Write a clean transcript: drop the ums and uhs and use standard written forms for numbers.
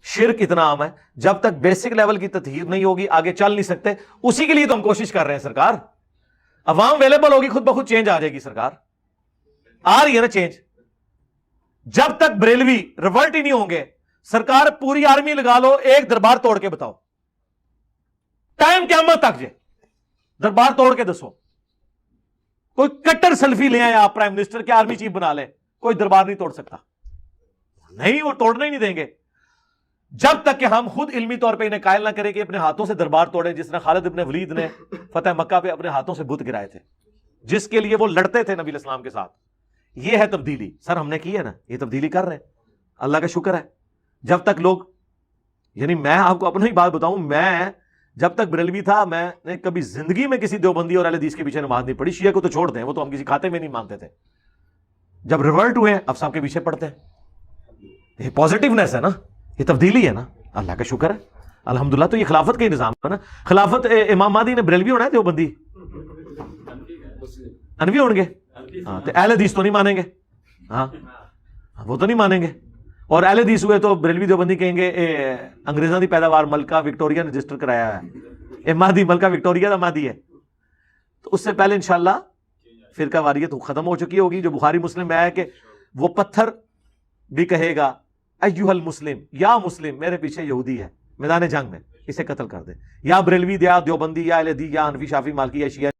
شرک اتنا عام ہے، جب تک بیسک لیول کی تطہیر نہیں ہوگی آگے چل نہیں سکتے. اسی کے لیے تو ہم کوشش کر رہے ہیں سرکار. عوام اویلیبل ہوگی خود بخود چینج آ جائے گی سرکار. آ رہی ہے نا چینج. جب تک بریلوی ریولٹ ہی نہیں ہوں گے سرکار پوری آرمی لگا لو، ایک دربار توڑ کے بتاؤ، ٹائم قیامت تک جے دربار توڑ کے دسو. کوئی کٹر سلفی لے آئے آپ پرائم منسٹر کے آرمی چیف بنا لیں، کوئی دربار نہیں توڑ سکتا. نہیں، وہ توڑنا ہی نہیں دیں گے جب تک کہ ہم خود علمی طور پہ انہیں قائل نہ کریں کہ اپنے ہاتھوں سے دربار توڑیں، جس طرح خالد ابن ولید نے فتح مکہ پہ اپنے ہاتھوں سے بت گرائے تھے، جس کے لیے وہ لڑتے تھے نبی الاسلام کے ساتھ. یہ ہے تبدیلی. سر ہم نے کی ہے نا، یہ تبدیلی کر رہے ہیں، اللہ کا شکر ہے. جب تک لوگ، یعنی میں آپ کو اپنی بات بتاؤں، میں جب تک بریلوی تھا میں نے کبھی زندگی میں کسی دیوبندی اور اہل حدیث کے پیچھے نماز نہیں پڑھی. شیعہ کو تو چھوڑ دیں، وہ تو ہم کسی کھاتے میں نہیں مانتے تھے. جب ریولٹ ہوئے ہیں اب سب کے پیچھے پڑتے ہیں. یہ پازیٹیونیس ہے نا، یہ تبدیلی ہے نا، اللہ کا شکر ہے الحمدللہ. تو یہ خلافت کا ہی نظام ہے نا. خلافت امام مہدی نے بریلوی ہونا ہے دیوبندی انوی ہوں گے؟ ہاں، تو اہل حدیث تو نہیں مانیں گے. ہاں وہ تو نہیں مانیں گے. اور اہل حدیث ہوئے تو بریلوی دیوبندی کہیں گے انگریزاں دی پیداوار ملکہ وکٹوریا نے رجسٹر کرایا ہے، مہدی ملکہ وکٹوریا دا مہدی ہے. تو اس سے پہلے انشاءاللہ فرقہ واریت ختم ہو چکی ہوگی. جو بخاری مسلم میں آیا کہ وہ پتھر بھی کہے گا ایھا المسلم، یا مسلم میرے پیچھے یہودی ہے میدان جنگ میں، اسے قتل کر دے. یا بریلوی یا دیوبندی یا اہل حدیث یا حنفی شافعی مالکی یا شیعہ